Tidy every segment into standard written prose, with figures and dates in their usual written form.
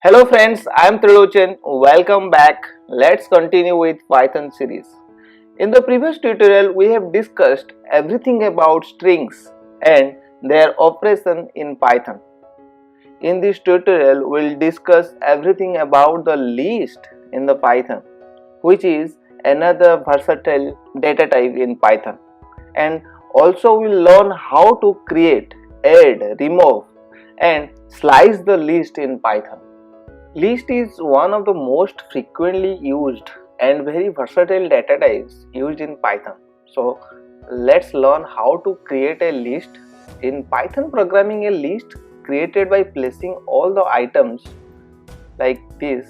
Hello friends, I am Trilochan. Welcome back. Let's continue with Python series. In the previous tutorial, we have discussed everything about strings and their operation in Python. In this tutorial, we will discuss everything about the list in the Python, which is another versatile data type in Python. And also we will learn how to create, add, remove and slice the list in Python. List is one of the most frequently used and very versatile data types used in Python. So let's learn how to create a list. In Python programming, a list created by placing all the items like this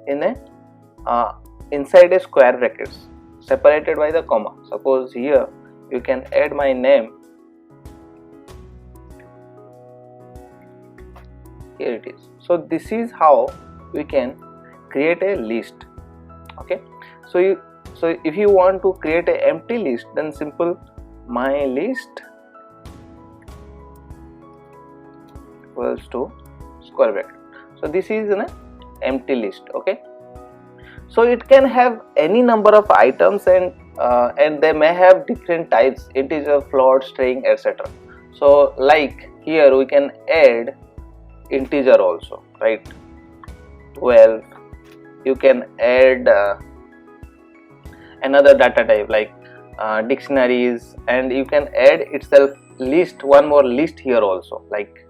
in a inside a square brackets separated by the comma. Suppose here you can add my name. Here it is. So this is how we can create a list. Okay, so if you want to create an empty list, then simple my list equals to square bracket. So this is an empty list. Okay, so it can have any number of items and they may have different types, integer, float, string, etc. So like here we can add integer also, right? 12. You can add another data type like dictionaries, and you can add itself list, one more list here also, like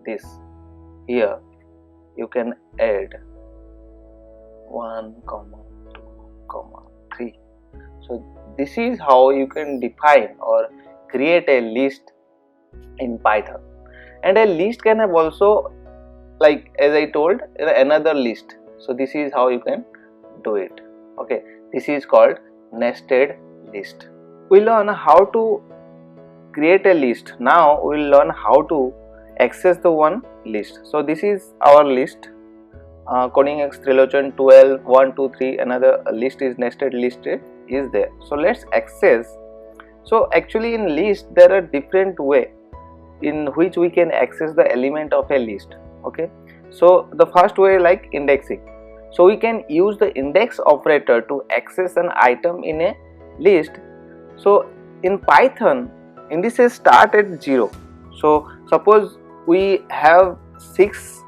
this. Here you can add 1, 2, 3. So this is how you can define or create a list in Python. And a list can have also, like as I told, another list. So this is how you can do it. Okay, this is called nested list. We learn how to create a list. Now we will learn how to access the one list. So this is our list. Coding X Trilochan 12 1 2 3. Another list is nested list is there. So let's access. So actually in list there are different way in which we can access the element of a list. Okay, so the first way, like indexing. So we can use the index operator to access an item in a list. So in Python, indices start at 0. So suppose we have 6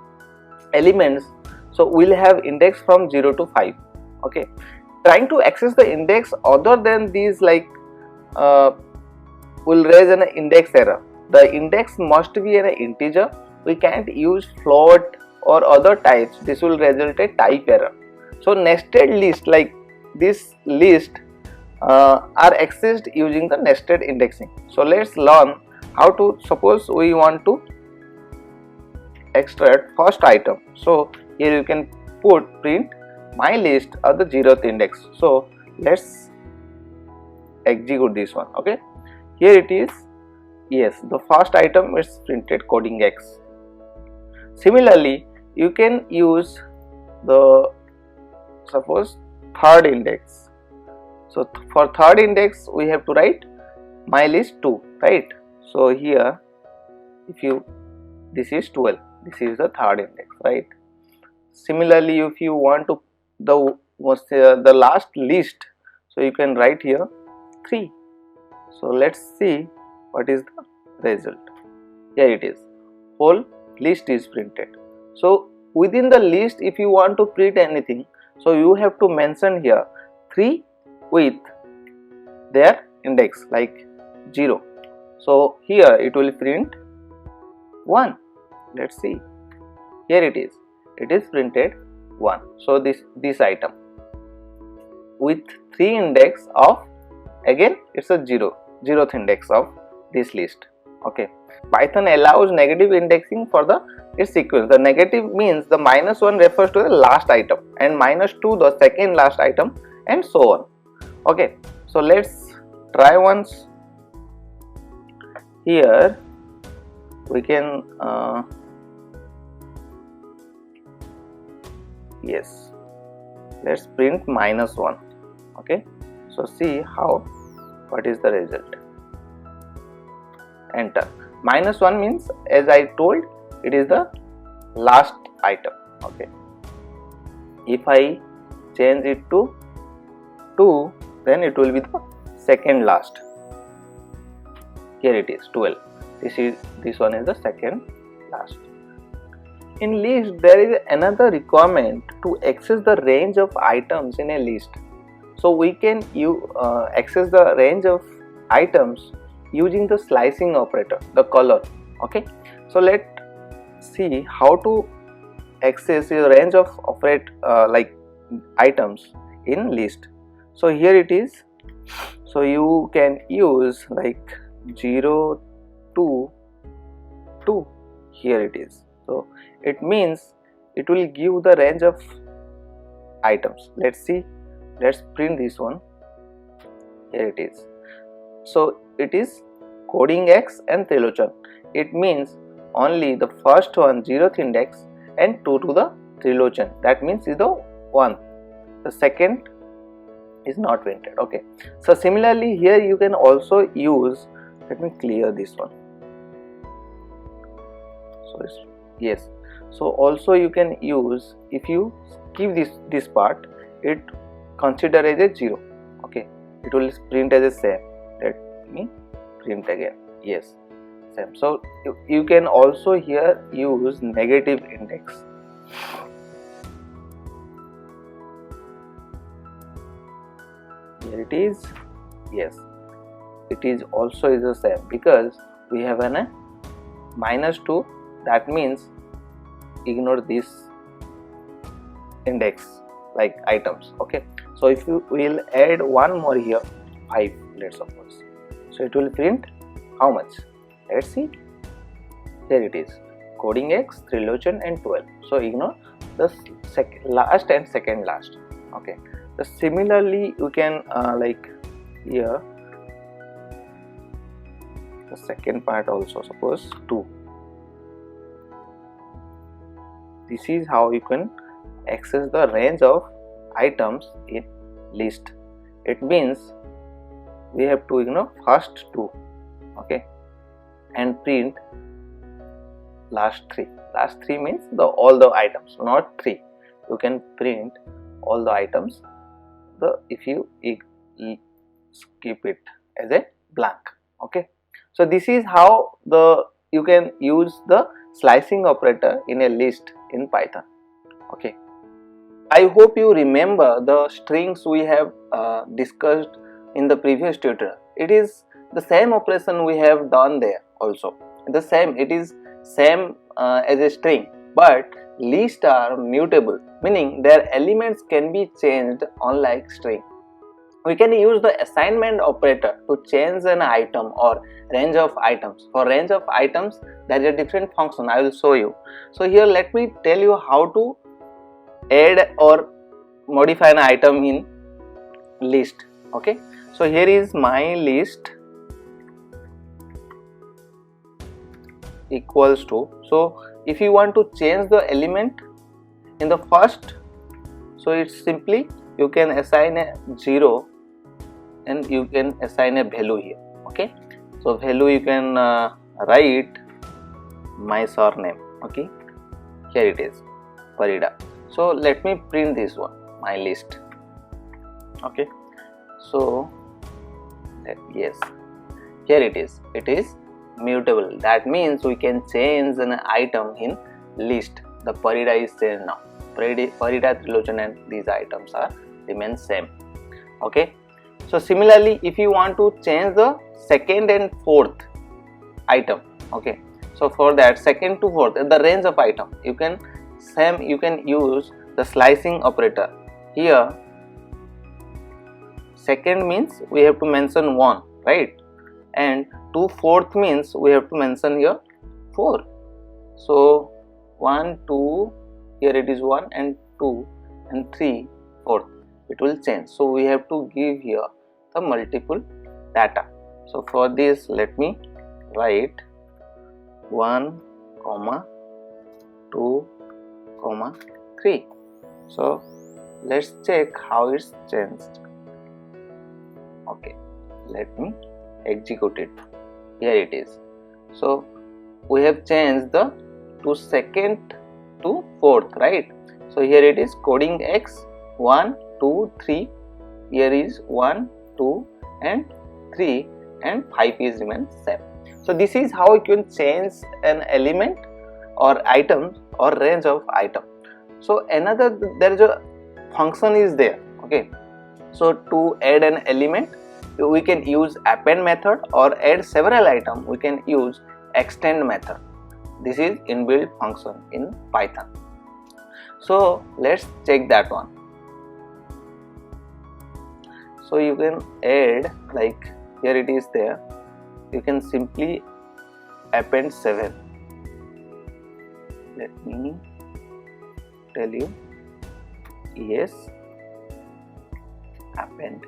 elements, so we'll have index from 0 to 5. Okay, trying to access the index other than these, like will raise an index error. The index must be an integer. We can't use float or other types. This will result a type error. So nested list, like this list are accessed using the nested indexing. So let's learn how to. Suppose we want to extract first item. So here you can print my list at the 0th index. So let's execute this one. Okay, here it is. Yes, the first item is printed coding X. Similarly, you can use the, suppose, third index. So for third index we have to write my list 2, right? So here if you, this is 12, this is the third index, right? Similarly, if you want to the last list, so you can write here 3. So let's see what is the result. Here it is, whole list is printed. So within the list, if you want to print anything, so you have to mention here 3 with their index like 0. So here it will print 1. Let's see, here it is printed 1. So this item with 3 index of, again it's a 0th index of this list. Okay, Python allows negative indexing for its sequence. The negative means the -1 refers to the last item and -2 the second last item, and so on. Okay, so let's try once. Here we can yes, let's print -1. Okay, so see how, what is the result. Enter. -1 means, as I told, it is the last item. Okay, if I change it to 2, then it will be the second last. Here it is 12. This one is the second last. In list, there is another requirement to access the range of items in a list. So we can access the range of items using the slicing operator, the color. Okay, so let's see how to access the range of like items in list. So here it is. So you can use like 0 to 2. Here it is. So it means it will give the range of items. Let's see. Let's print this one. Here it is. So it is coding X and trilochan. It means only the first one 0th index and 2 to the trilochan. That means is the 1. The second is not printed. Okay. So similarly here you can also use. Let me clear this one. So yes. So also you can use, if you skip this part, it consider as a 0. Okay, it will print as a same. Let me print again. Yes, same. So you can also here use negative index. Here it is. Yes, it is also is the same because we have a -2. That means ignore this index like items. Okay, so if you will add one more here, 5, let's suppose, so it will print how much? Let's see. Here it is, coding X, trilochan and 12. So ignore the last and second last. Okay, so similarly you can like here the second part also, suppose 2. This is how you can access the range of items in list. It means we have to ignore first 2, okay, and print last 3. Last 3 means all the items, not 3. You can print all the items. If you keep it as a blank. Okay, so this is how you can use the slicing operator in a list in Python. Okay, I hope you remember the strings we have discussed in the previous tutorial. It is the same operation we have done there also. The same, it is same as a string, but lists are mutable, meaning their elements can be changed unlike string. We can use the assignment operator to change an item or range of items. For range of items, there is a different function. I will show you. So here let me tell you how to add or modify an item in list. Okay, so here is my list equals to. So if you want to change the element in the first, so it's simply you can assign a 0 and you can assign a value here. Okay, so value you can write my surname. Okay, here it is, Farida. So let me print this one, my list. Okay, so yes, here it is mutable. That means we can change an item in list. The Farida is changed now. Farida, trilochan and these items are remain same. Okay, so similarly if you want to change the second and fourth item, okay, so for that second to fourth, the range of item, you can use the slicing operator. Here second means we have to mention 1, right, and 2 fourth means we have to mention here 4. So 1 2, here it is 1 and 2 and 3 4th, it will change. So we have to give here the multiple data. So for this let me write 1, 2, 3. So let's check how it's changed. Okay, let me execute it. Here it is. So we have changed the to second to 4th, right? So here it is coding X 1, 2, 3. Here is 1, 2 and 3 and 5 is remains same. So this is how you can change an element or item or range of item. So another, there is a function is there, okay. So to add an element we can use append method, or add several items we can use extend method. This is inbuilt function in Python. So let's check that one. So you can add, like here it is there, you can simply append 7. Let me tell you, yes, append.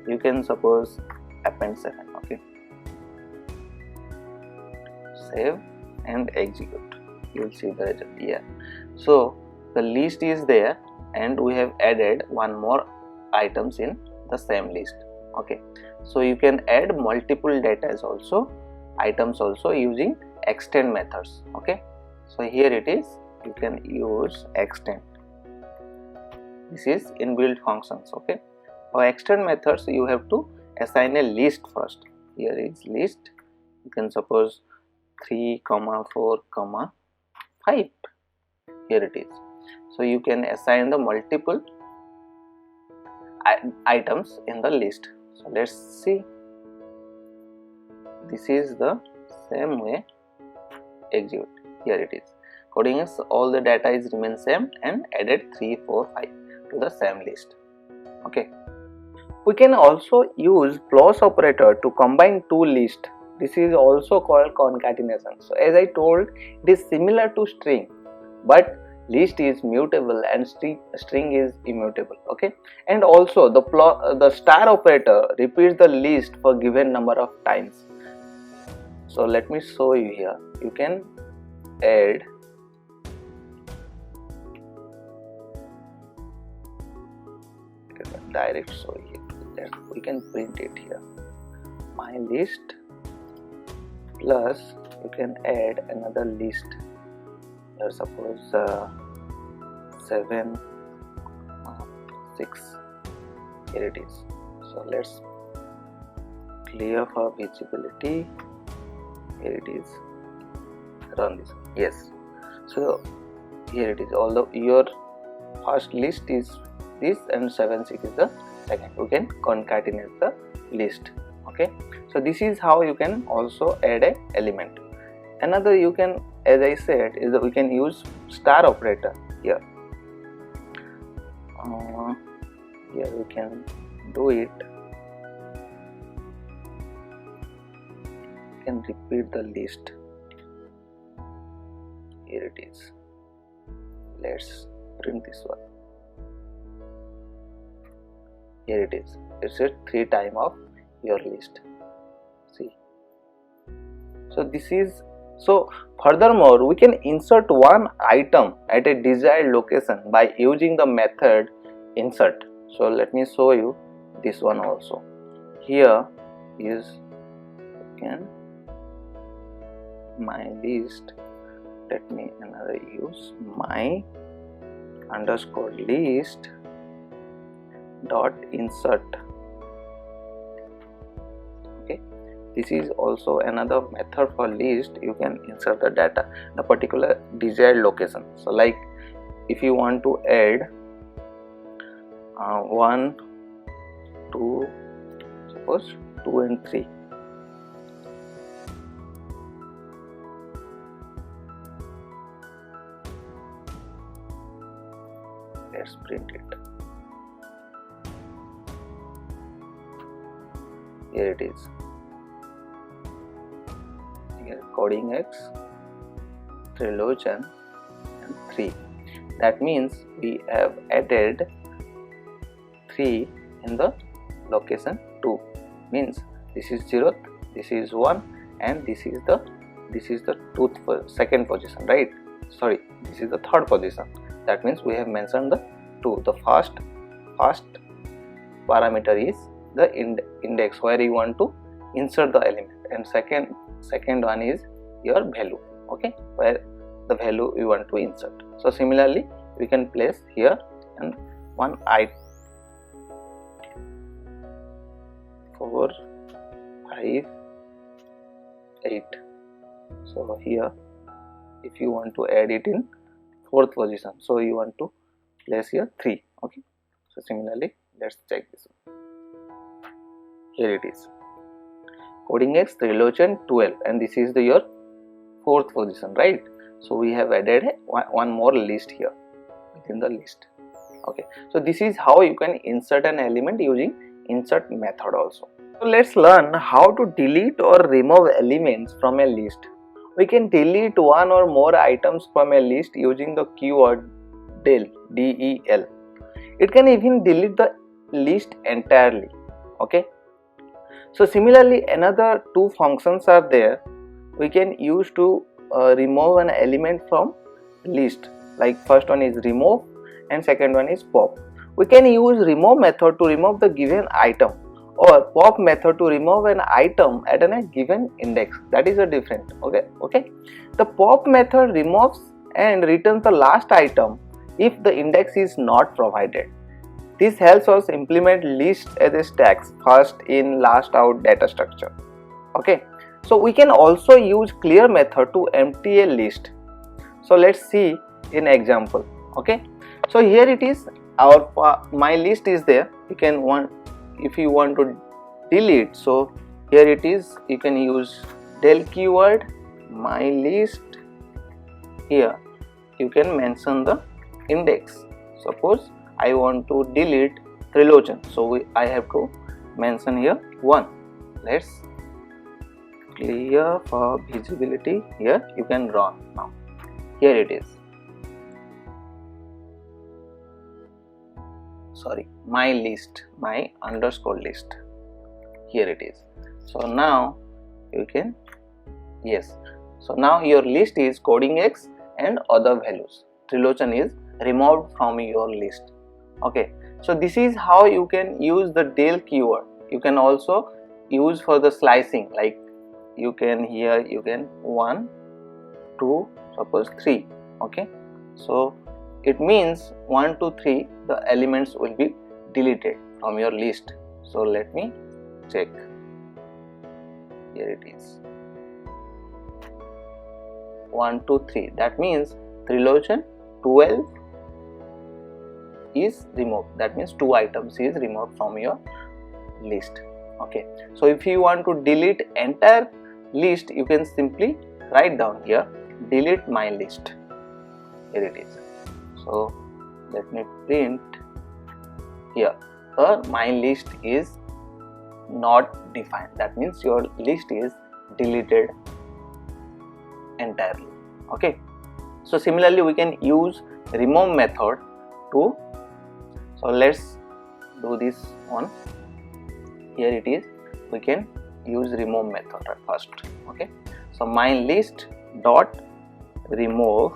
You can suppose append 7, okay. Save and execute. You will see the result here. So the list is there and we have added one more items in the same list, okay. So you can add multiple data also, items also using extend methods, okay. So here it is, you can use extend. This is inbuilt functions, okay. For extend methods you have to assign a list first. Here is list, you can suppose 3, 4, 5. Here it is. So you can assign the multiple items in the list. So let's see. This is the same way execute. Here it is. Coding is all the data is remain same and added 3, 4, 5 to the same list, okay. We can also use plus operator to combine two lists. This is also called concatenation. So as I told, it is similar to string, but list is mutable and string is immutable, okay. And also the star operator repeats the list for given number of times. So let me show you here. You can add direct, so here we can print it here, my list plus you can add another list. Suppose 7, 6. Here it is. So let's clear for visibility. Here it is. Run this. Yes. So here it is. Although your first list is this and 7, 6 is the second. You can concatenate the list. Okay. So this is how you can also add a element. Another you can, as I said, is that we can use star operator here. Here we can do it. You can repeat the list. Here it is. Let's print this one. Here it is. It's a 3 times of your list. See. So this is. So furthermore, we can insert one item at a desired location by using the method insert. So let me show you this one also. Here is again my list. Let me another use my underscore list dot insert. Okay, this is also another method for list. You can insert the data, the particular desired location. So like if you want to add 1, 2, suppose 2 and 3. Let's print it. Here it is. Here coding X, trilogy and 3. That means we have added 3 in the location 2. Means this is 0th, this is 1, and this is the second position, right? Sorry, this is the third position. That means we have mentioned the 2. The first parameter is the index where you want to insert the element, and second one is your value. okay, where the value we want to insert. So similarly we can place here and 1 I 4 5 8. So here if you want to add it in 4th position, so you want to place here 3, okay. So similarly let's check this one. Here it is, coding X trilogy 12, and this is your 4th position, right? So we have added one more list here within the list, okay. So this is how you can insert an element using insert method also. So let's learn how to delete or remove elements from a list. We can delete one or more items from a list using the keyword del, del. It can even delete the list entirely, okay. So similarly another 2 functions are there we can use to remove an element from list. Like first one is remove and second one is pop. We can use remove method to remove the given item, or pop method to remove an item at a given index. That is a different, okay. The pop method removes and returns the last item if the index is not provided. This helps us implement list as a stacks, first in last out data structure, okay. So we can also use clear method to empty a list. So let's see in example, okay. So here it is, my list is there. You can if you want to delete, so here it is, you can use del keyword my list. Here you can mention the index. Suppose I want to delete trilogy, so I have to mention here 1. Let's clear for visibility. Here you can run now. Here it is, sorry, my list, my underscore list. Here it is. So now you can, yes, so now your list is coding X and other values. Trilogy is removed from your list, okay. So this is how you can use the del keyword. You can also use for the slicing, like you can here you can 1 2 suppose 3, okay. So it means 1 2 3 the elements will be deleted from your list. So let me check. Here it is, 1 2 3, that means trilogy 12 is removed. That means 2 items is removed from your list, okay. So if you want to delete entire list, you can simply write down here delete my list. Here it is. So let me print here, my list is not defined. That means your list is deleted entirely, okay. So similarly we can use remove method to, so let's do this one. Here it is, we can use remove method at first, okay. So my list dot remove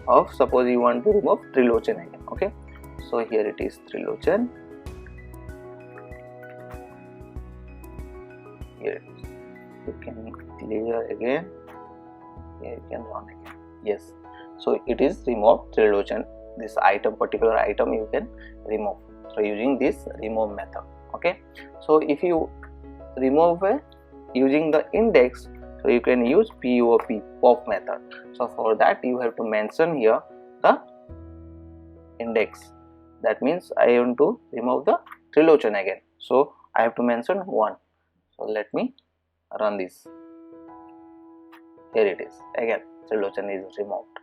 of, suppose you want to remove trilogy again, okay. So here it is trilogy. Here it is. You can clear again. Here you can run again. Yes. So it is remove trilogy. This item, particular item, you can remove. So using this remove method, okay. So if you remove using the index, so you can use pop method. So for that you have to mention here the index. That means I want to remove the trilogy again, so I have to mention 1. So let me run this. Here it is, again trilogy is removed,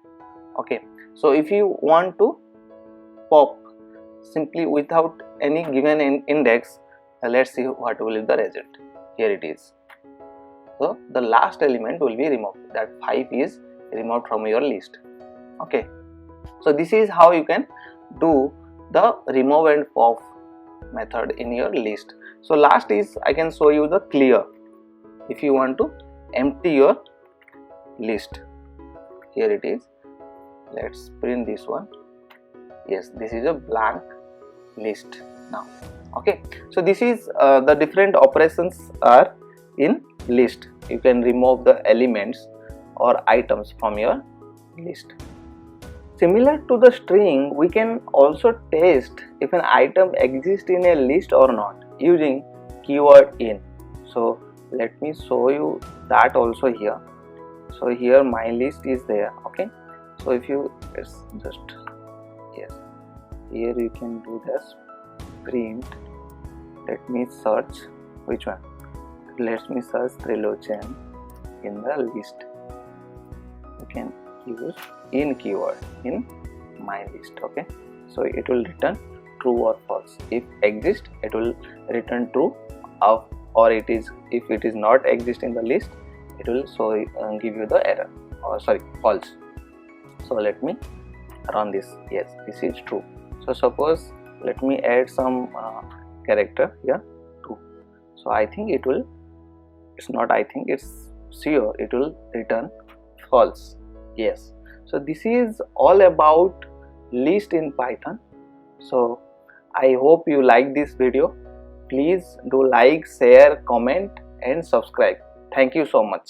okay. So if you want to pop simply without any given index, let's see what will be the result. Here it is. So the last element will be removed, that 5 is removed from your list, okay. So this is how you can do the remove and pop method in your list. So last is, I can show you the clear. If you want to empty your list, here it is. Let's print this one. Yes, this is a blank list now, okay. So this is the different operations are in list. You can remove the elements. or items from your list. Similar to the string, we can also test if an item exists in a list or not using keyword in. So let me show you that also here. So here my list is there. Okay, so if you here you can do this print. Let me search which one. Let me search Trilogen in the list. You can use in keyword in my list. Okay, so it will return true or false. If exist, it will return true, or it is, if it is not exist in the list, it will give you the error, or sorry, false. So let me run this. Yes, this is true. So suppose let me add some character here too. So I think it will, it's not I think, it's sure it will return false. Yes, so this is all about list in Python. So I hope you like this video. Please do like, share, comment and subscribe. Thank you so much.